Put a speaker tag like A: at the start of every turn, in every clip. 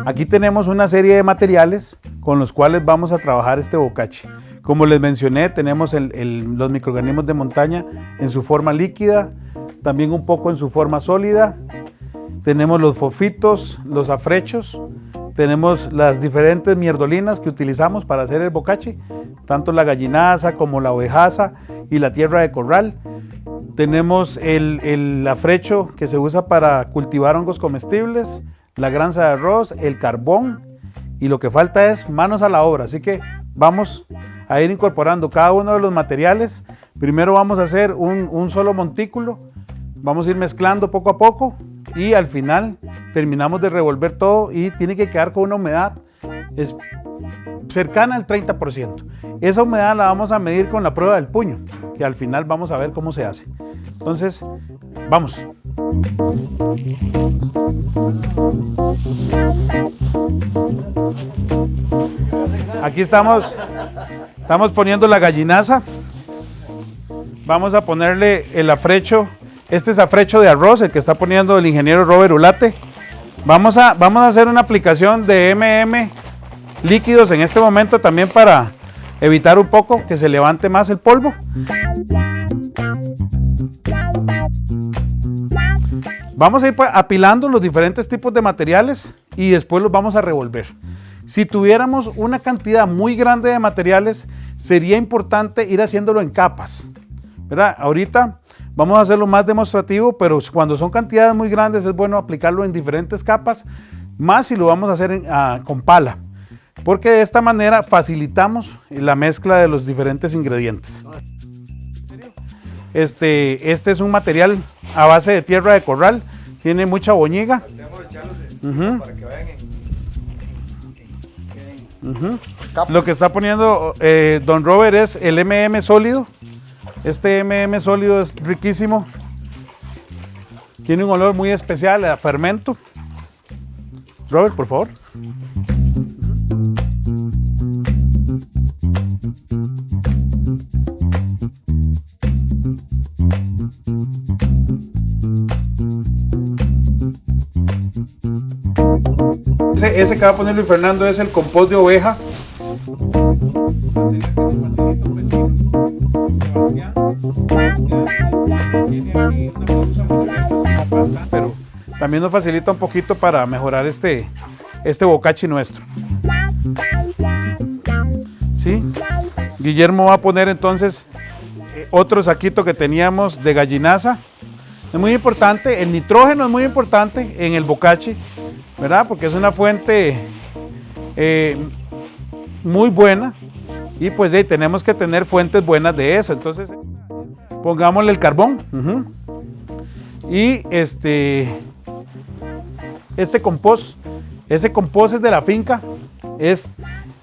A: Aquí tenemos una serie de materiales con los cuales vamos a trabajar este bocachi. Como les mencioné, tenemos los microorganismos de montaña en su forma líquida, también un poco en su forma sólida. Tenemos los fofitos, los afrechos, tenemos las diferentes mierdolinas que utilizamos para hacer el bocachi, tanto la gallinaza como la ovejaza y la tierra de corral. Tenemos el afrecho que se usa para cultivar hongos comestibles, la granza de arroz, el carbón, y lo que falta es manos a la obra. Así que vamos a ir incorporando cada uno de los materiales. Primero vamos a hacer un solo montículo, vamos a ir mezclando poco a poco y al final terminamos de revolver todo y tiene que quedar con una humedad cercana al 30%. Esa humedad la vamos a medir con la prueba del puño, que al final vamos a ver cómo se hace. Entonces, vamos. Aquí estamos poniendo la gallinaza. Vamos a ponerle el afrecho. Este es afrecho de arroz, el que está poniendo el ingeniero Robert Ulate. Vamos a hacer una aplicación de M&M líquidos en este momento también para evitar un poco que se levante más el polvo. Vamos a ir apilando los diferentes tipos de materiales y después los vamos a revolver. Si tuviéramos una cantidad muy grande de materiales, sería importante ir haciéndolo en capas, ¿verdad? Ahorita vamos a hacerlo más demostrativo, pero cuando son cantidades muy grandes es bueno aplicarlo en diferentes capas, más si lo vamos a hacer con pala, porque de esta manera facilitamos la mezcla de los diferentes ingredientes. Este es un material a base de tierra de corral, tiene mucha boñiga. Para que vayan Lo que está poniendo don Robert es el M&M sólido. Este M&M sólido es riquísimo, tiene un olor muy especial a fermento. Robert, por favor. Ese que va a poner Luis Fernando es el compost de oveja. Pero también nos facilita un poquito para mejorar este bocachi nuestro. ¿Sí? Guillermo va a poner entonces otro saquito que teníamos de gallinaza. Es muy importante, el nitrógeno es muy importante en el bocachi, ¿verdad? Porque es una fuente muy buena y pues tenemos que tener fuentes buenas de esa. Entonces pongámosle el carbón. Y este compost, ese compost es de la finca, es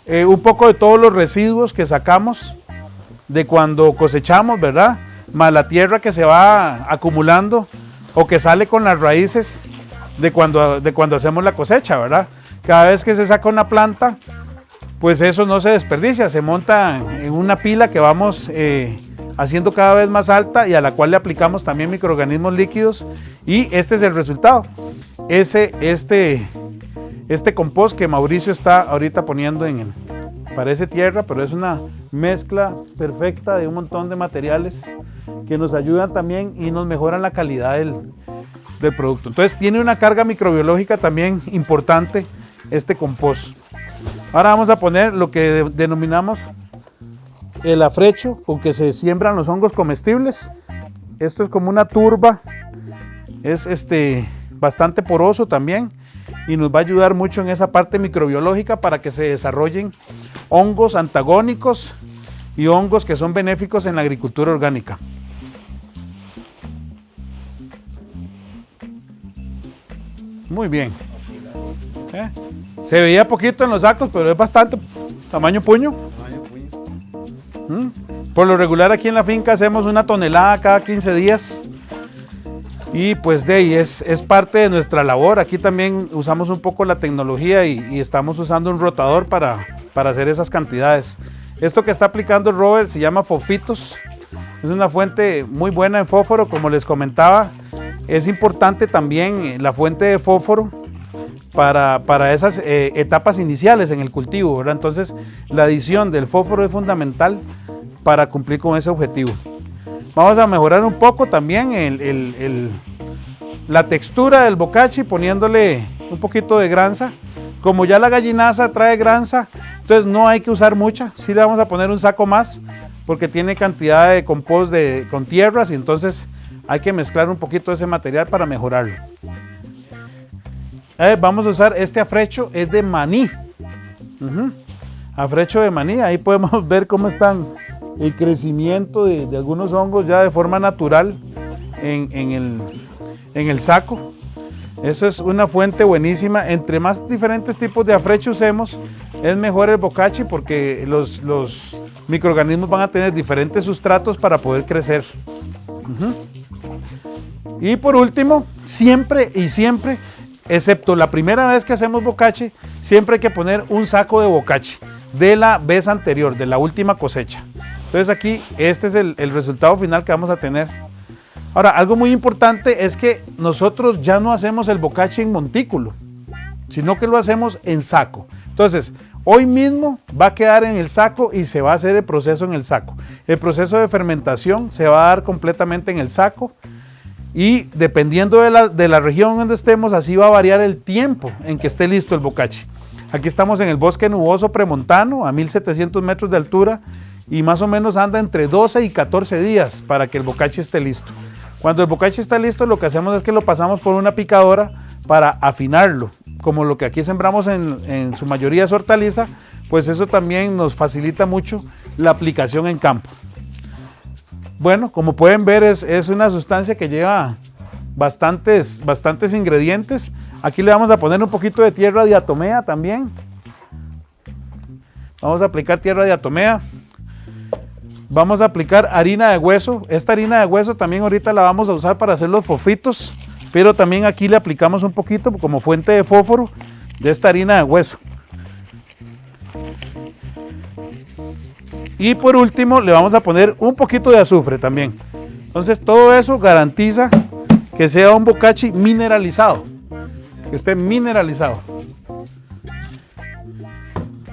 A: un poco de todos los residuos que sacamos de cuando cosechamos, ¿verdad? Más la tierra que se va acumulando o que sale con las raíces de cuando hacemos la cosecha, ¿verdad? Cada vez que se saca una planta, pues eso no se desperdicia, se monta en una pila que vamos haciendo cada vez más alta y a la cual le aplicamos también microorganismos líquidos y este es el resultado. Este compost que Mauricio está ahorita poniendo parece tierra, pero es una mezcla perfecta de un montón de materiales que nos ayudan también y nos mejoran la calidad del producto. Entonces tiene una carga microbiológica también importante este compost. Ahora vamos a poner lo que denominamos el afrecho, con que se siembran los hongos comestibles. Esto es como una turba, es bastante poroso también y nos va a ayudar mucho en esa parte microbiológica para que se desarrollen hongos antagónicos y hongos que son benéficos en la agricultura orgánica. Muy bien. Se veía poquito en los sacos, pero es bastante ¿Tamaño puño? Por lo regular aquí en la finca hacemos 1 tonelada cada 15 días. Y pues de ahí es parte de nuestra labor. Aquí también usamos un poco la tecnología y estamos usando un rotador para hacer esas cantidades. Esto que está aplicando Robert se llama Fofitos. Es una fuente muy buena en fósforo, como les comentaba. Es importante también la fuente de fósforo para esas etapas iniciales en el cultivo, ¿verdad? Entonces la adición del fósforo es fundamental para cumplir con ese objetivo. Vamos a mejorar un poco también la textura del bocachi poniéndole un poquito de granza. Como ya la gallinaza trae granza, entonces no hay que usar mucha. Sí le vamos a poner un saco más porque tiene cantidad de compost con tierras y entonces hay que mezclar un poquito de ese material para mejorarlo. Vamos a usar este afrecho, es de maní. Afrecho de maní, ahí podemos ver cómo están el crecimiento de algunos hongos ya de forma natural en el saco. Eso es una fuente buenísima. Entre más diferentes tipos de afrecho usemos, es mejor el bocachi porque los microorganismos van a tener diferentes sustratos para poder crecer. Y por último, siempre, excepto la primera vez que hacemos bocachi, siempre hay que poner un saco de bocachi de la vez anterior, de la última cosecha. Entonces aquí este es el resultado final que vamos a tener. Ahora, algo muy importante es que nosotros ya no hacemos el bocachi en montículo, sino que lo hacemos en saco. Entonces, hoy mismo va a quedar en el saco y se va a hacer el proceso en el saco. El proceso de fermentación se va a dar completamente en el saco y dependiendo de la región donde estemos, así va a variar el tiempo en que esté listo el bocachi. Aquí estamos en el bosque nuboso premontano a 1700 metros de altura y más o menos anda entre 12 y 14 días para que el bocachi esté listo. Cuando el bocachi está listo, lo que hacemos es que lo pasamos por una picadora para afinarlo. Como lo que aquí sembramos en su mayoría es hortaliza, pues eso también nos facilita mucho la aplicación en campo. Bueno, como pueden ver es una sustancia que lleva bastantes ingredientes. Aquí le vamos a poner un poquito de tierra diatomea también. Vamos a aplicar tierra diatomea. Vamos a aplicar harina de hueso. Esta harina de hueso también ahorita la vamos a usar para hacer los fofitos, pero también aquí le aplicamos un poquito como fuente de fósforo de esta harina de hueso. Y por último le vamos a poner un poquito de azufre también. Entonces todo eso garantiza que sea un bocachi mineralizado, que esté mineralizado.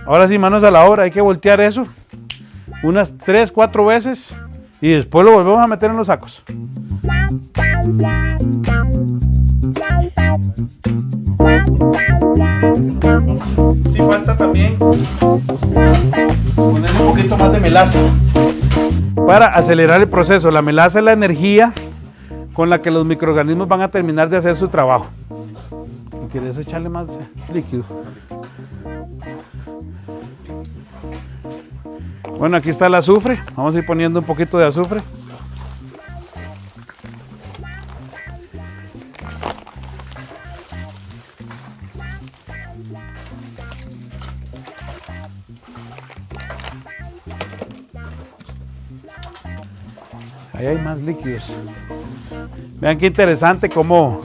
A: Ahora sí, manos a la obra, hay que voltear eso unas 3-4 veces y después lo volvemos a meter en los sacos. Sí, falta también ponerle un poquito más de melaza para acelerar el proceso. La melaza es la energía con la que los microorganismos van a terminar de hacer su trabajo. Si quieres echarle más líquido. Bueno, aquí está el azufre. Vamos a ir poniendo un poquito de azufre. Ahí hay más líquidos. Vean qué interesante cómo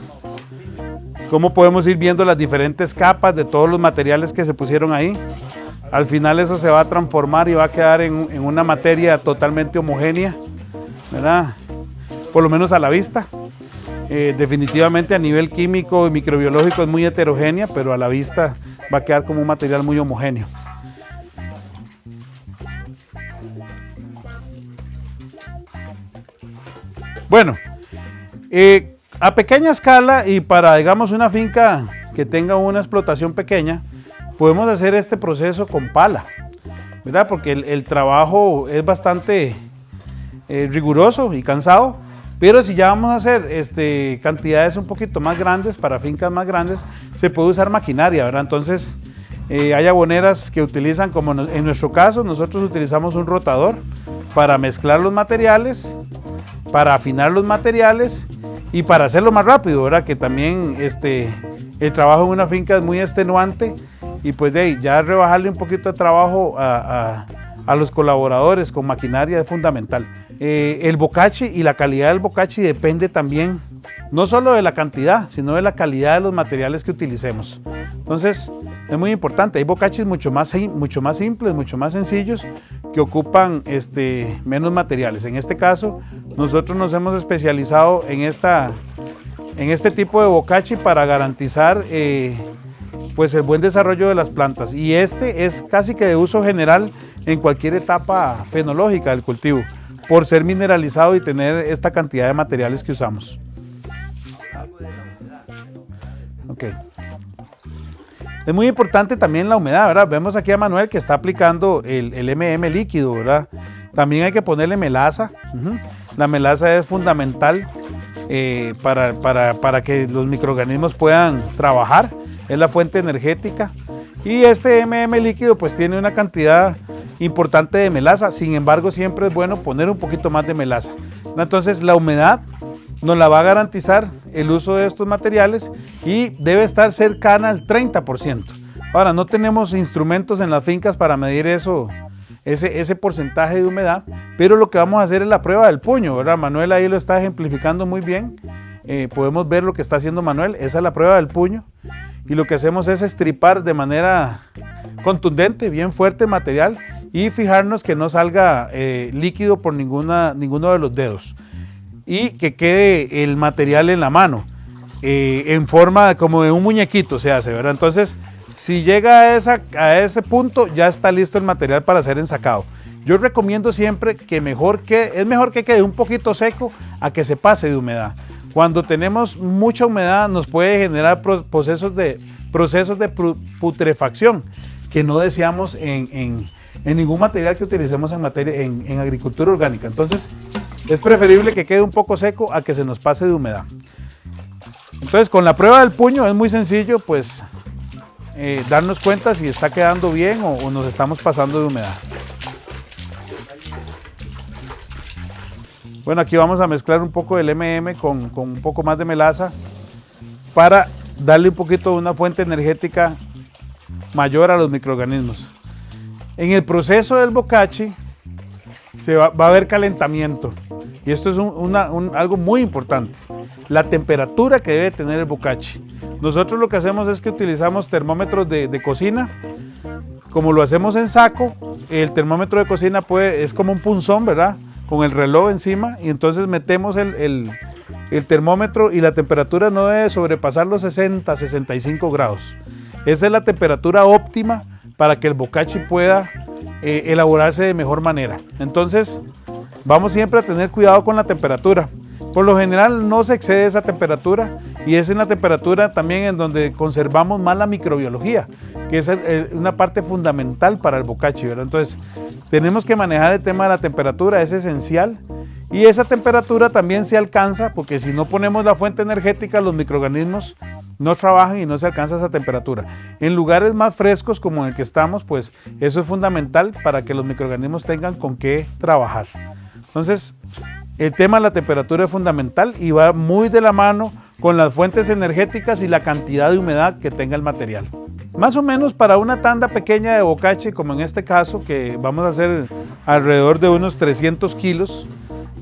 A: podemos ir viendo las diferentes capas de todos los materiales que se pusieron ahí. Al final eso se va a transformar y va a quedar en una materia totalmente homogénea, ¿verdad? Por lo menos a la vista. Definitivamente a nivel químico y microbiológico es muy heterogénea, pero a la vista va a quedar como un material muy homogéneo. Bueno, a pequeña escala y para, digamos, una finca que tenga una explotación pequeña, podemos hacer este proceso con pala, ¿verdad? Porque el trabajo es bastante riguroso y cansado, pero si ya vamos a hacer cantidades un poquito más grandes, para fincas más grandes, se puede usar maquinaria, ¿verdad? Entonces, hay aboneras que utilizan, como en nuestro caso, nosotros utilizamos un rotador para mezclar los materiales, para afinar los materiales y para hacerlo más rápido, ¿verdad? Que también el trabajo en una finca es muy extenuante y pues de ahí ya rebajarle un poquito de trabajo a los colaboradores con maquinaria es fundamental. El bocachi y la calidad del bocachi depende también no solo de la cantidad, sino de la calidad de los materiales que utilicemos. Entonces es muy importante, hay bocachis mucho más simples, mucho más sencillos, que ocupan menos materiales. En este caso nosotros nos hemos especializado en este tipo de bocachi para garantizar pues el buen desarrollo de las plantas, y este es casi que de uso general en cualquier etapa fenológica del cultivo, por ser mineralizado y tener esta cantidad de materiales que usamos. Okay. Es muy importante también la humedad, ¿verdad? Vemos aquí a Manuel que está aplicando el M&M líquido, ¿verdad? También hay que ponerle melaza. La melaza es fundamental para que los microorganismos puedan trabajar, es la fuente energética. Y este M&M líquido pues tiene una cantidad importante de melaza, sin embargo siempre es bueno poner un poquito más de melaza. Entonces la humedad nos la va a garantizar el uso de estos materiales y debe estar cercana al 30%. Ahora, no tenemos instrumentos en las fincas para medir ese porcentaje de humedad, pero lo que vamos a hacer es la prueba del puño, ¿verdad? Manuel ahí lo está ejemplificando muy bien. Podemos ver lo que está haciendo Manuel, esa es la prueba del puño, y lo que hacemos es estripar de manera contundente, bien fuerte el material, y fijarnos que no salga líquido por ninguno de los dedos, y que quede el material en la mano, en forma como de un muñequito se hace, ¿verdad? Entonces, si llega a ese punto, ya está listo el material para ser ensacado. Yo recomiendo siempre que es mejor que quede un poquito seco a que se pase de humedad. Cuando tenemos mucha humedad nos puede generar procesos de putrefacción que no deseamos en ningún material que utilicemos en agricultura orgánica. Entonces, es preferible que quede un poco seco a que se nos pase de humedad. Entonces, con la prueba del puño es muy sencillo, pues, darnos cuenta si está quedando bien o nos estamos pasando de humedad. Bueno, aquí vamos a mezclar un poco del M&M con un poco más de melaza para darle un poquito de una fuente energética mayor a los microorganismos. En el proceso del bocachi va a haber calentamiento, y esto es algo muy importante, la temperatura que debe tener el bocachi. Nosotros lo que hacemos es que utilizamos termómetros de cocina. Como lo hacemos en saco, el termómetro de cocina es como un punzón, ¿verdad? Con el reloj encima, y entonces metemos el termómetro, y la temperatura no debe sobrepasar los 60-65 grados. Esa es la temperatura óptima para que el bocachi pueda elaborarse de mejor manera. Entonces vamos siempre a tener cuidado con la temperatura. Por lo general no se excede esa temperatura, y es en la temperatura también en donde conservamos más la microbiología, que es una parte fundamental para el bocachi, ¿verdad? Entonces tenemos que manejar el tema de la temperatura, es esencial, y esa temperatura también se alcanza porque si no ponemos la fuente energética, los microorganismos no trabajan y no se alcanza esa temperatura. En lugares más frescos como en el que estamos, pues eso es fundamental para que los microorganismos tengan con qué trabajar. Entonces, el tema de la temperatura es fundamental y va muy de la mano con las fuentes energéticas y la cantidad de humedad que tenga el material. Más o menos para una tanda pequeña de bocachi, como en este caso, que vamos a hacer alrededor de unos 300 kilos,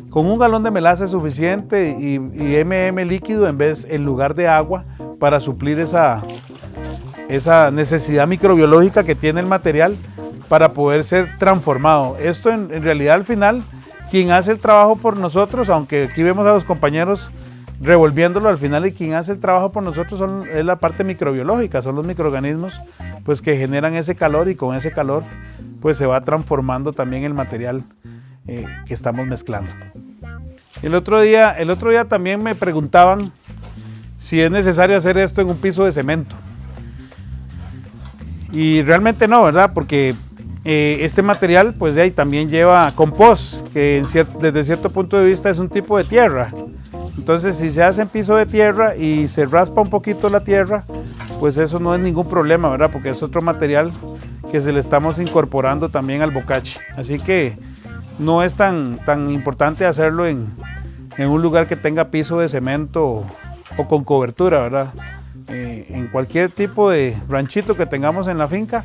A: con un galón de melaza es suficiente, y M&M líquido en lugar de agua, para suplir esa necesidad microbiológica que tiene el material para poder ser transformado. Esto en realidad al final, quien hace el trabajo por nosotros, aunque aquí vemos a los compañeros revolviéndolo, al final y quien hace el trabajo por nosotros es la parte microbiológica, son los microorganismos pues que generan ese calor, y con ese calor pues se va transformando también el material que estamos mezclando. El otro día también me preguntaban si es necesario hacer esto en un piso de cemento, y realmente no, ¿verdad? Porque este material pues de ahí también lleva compost, que desde cierto punto de vista es un tipo de tierra. Entonces, si se hace en piso de tierra y se raspa un poquito la tierra, pues eso no es ningún problema, ¿verdad? Porque es otro material que se le estamos incorporando también al bocachi. Así que no es tan importante hacerlo en un lugar que tenga piso de cemento o con cobertura, ¿verdad? en cualquier tipo de ranchito que tengamos en la finca,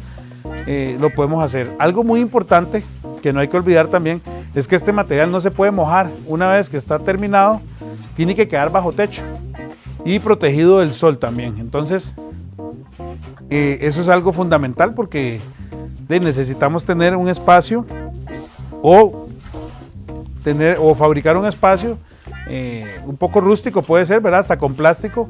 A: lo podemos hacer. Algo muy importante que no hay que olvidar también es que este material no se puede mojar. Una vez que está terminado, tiene que quedar bajo techo y protegido del sol también. Entonces, eso es algo fundamental porque necesitamos tener un espacio o fabricar un espacio un poco rústico, puede ser, ¿verdad? Hasta con plástico,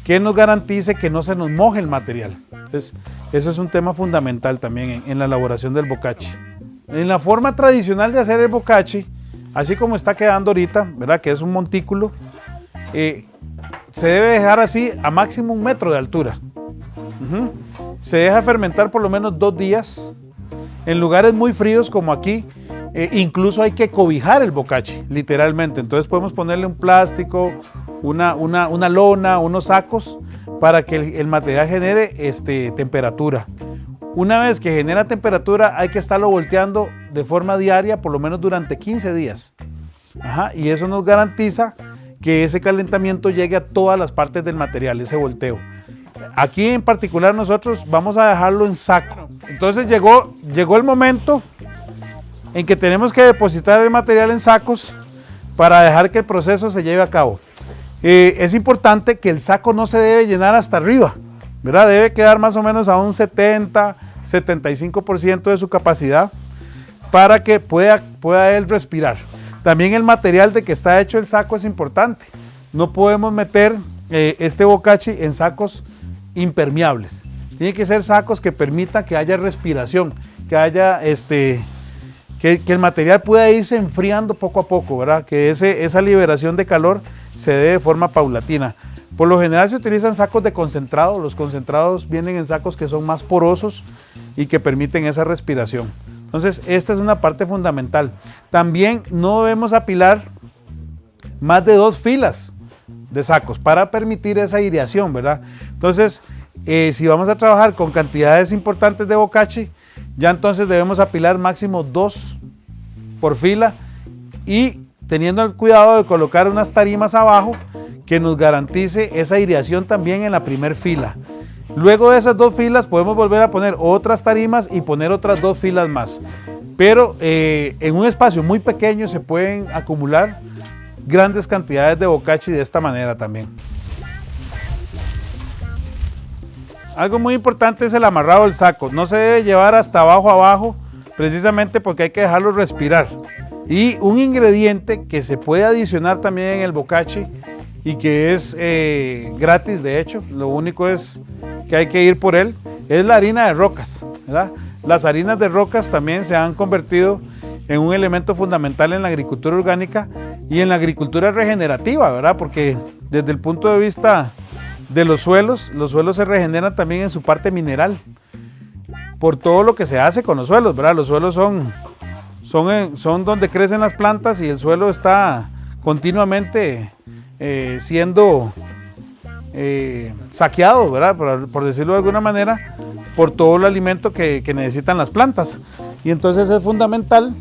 A: que nos garantice que no se nos moje el material. Entonces, eso es un tema fundamental también en la elaboración del bocachi. En la forma tradicional de hacer el bocachi, así como está quedando ahorita, ¿verdad? Que es un montículo, se debe dejar así a máximo 1 metro de altura. Se deja fermentar por lo menos 2 días. En lugares muy fríos como aquí, incluso hay que cobijar el bocachi, literalmente. Entonces podemos ponerle un plástico, una lona, unos sacos para que el material genere temperatura. Una vez que genera temperatura hay que estarlo volteando de forma diaria por lo menos durante 15 días. Y eso nos garantiza que ese calentamiento llegue a todas las partes del material, ese volteo. Aquí en particular nosotros vamos a dejarlo en saco. Entonces llegó el momento en que tenemos que depositar el material en sacos para dejar que el proceso se lleve a cabo. Es importante que el saco no se debe llenar hasta arriba, ¿verdad? Debe quedar más o menos a un 70-75% de su capacidad para que pueda él respirar. También el material de que está hecho el saco es importante. No podemos meter este bocachi en sacos impermeables. Tiene que ser sacos que permitan que haya respiración, que haya que el material pueda irse enfriando poco a poco, ¿verdad? Que esa liberación de calor se dé de forma paulatina. Por lo general se utilizan sacos de concentrado. Los concentrados vienen en sacos que son más porosos y que permiten esa respiración. Entonces, esta es una parte fundamental. También no debemos apilar más de 2 filas de sacos para permitir esa aireación, ¿verdad? Entonces, si vamos a trabajar con cantidades importantes de bocachi, ya entonces debemos apilar máximo 2 por fila y teniendo el cuidado de colocar unas tarimas abajo que nos garantice esa aireación también en la primera fila. Luego de esas 2 filas podemos volver a poner otras tarimas y poner otras 2 filas más. Pero en un espacio muy pequeño se pueden acumular grandes cantidades de bocachi de esta manera también. Algo muy importante es el amarrado del saco. No se debe llevar hasta abajo, precisamente porque hay que dejarlo respirar. Y un ingrediente que se puede adicionar también en el bocachi y que es gratis, de hecho, lo único es que hay que ir por él, es la harina de rocas, ¿verdad? Las harinas de rocas también se han convertido en un elemento fundamental en la agricultura orgánica y en la agricultura regenerativa, ¿verdad? Porque desde el punto de vista de los suelos se regeneran también en su parte mineral por todo lo que se hace con los suelos, ¿verdad? Los suelos son donde crecen las plantas y el suelo está continuamente siendo saqueado, ¿verdad? Por decirlo de alguna manera, por todo el alimento que necesitan las plantas. Y entonces es fundamental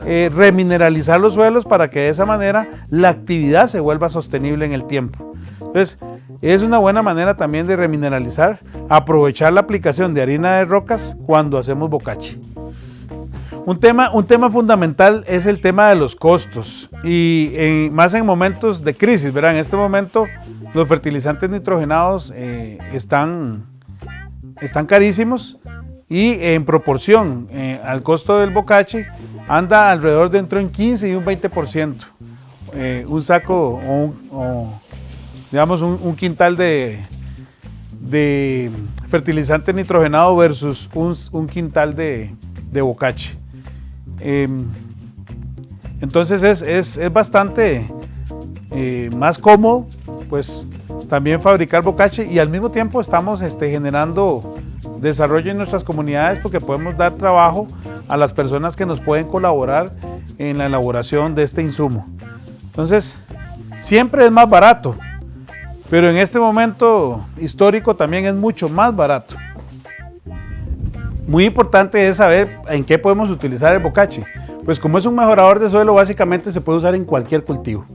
A: remineralizar los suelos para que de esa manera la actividad se vuelva sostenible en el tiempo. Entonces, es una buena manera también de remineralizar, aprovechar la aplicación de harina de rocas cuando hacemos bocachi. Un tema fundamental es el tema de los costos y más en momentos de crisis, ¿verdad? En este momento los fertilizantes nitrogenados están carísimos y en proporción al costo del bocachi anda alrededor de entre un 15 y un 20%. Un saco digamos un quintal de fertilizante nitrogenado versus un quintal de bocachi. Entonces es bastante más cómodo pues también fabricar bocachi y al mismo tiempo estamos generando desarrollo en nuestras comunidades porque podemos dar trabajo a las personas que nos pueden colaborar en la elaboración de este insumo. Entonces siempre es más barato, pero en este momento histórico también es mucho más barato. Muy importante es saber en qué podemos utilizar el bocachi. Pues como es un mejorador de suelo, básicamente se puede usar en cualquier cultivo.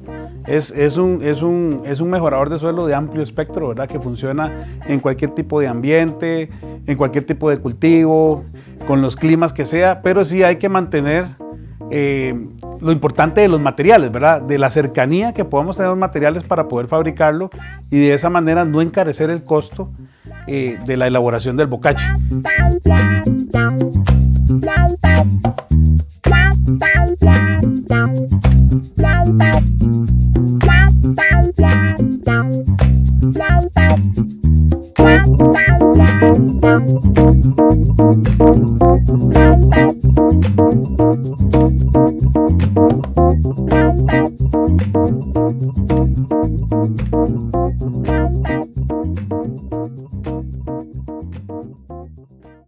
A: es un mejorador de suelo de amplio espectro, ¿verdad? Que funciona en cualquier tipo de ambiente, en cualquier tipo de cultivo, con los climas que sea, pero sí hay que mantener lo importante de los materiales, ¿verdad? De la cercanía que podamos tener los materiales para poder fabricarlo y de esa manera no encarecer el costo de la elaboración del bocache.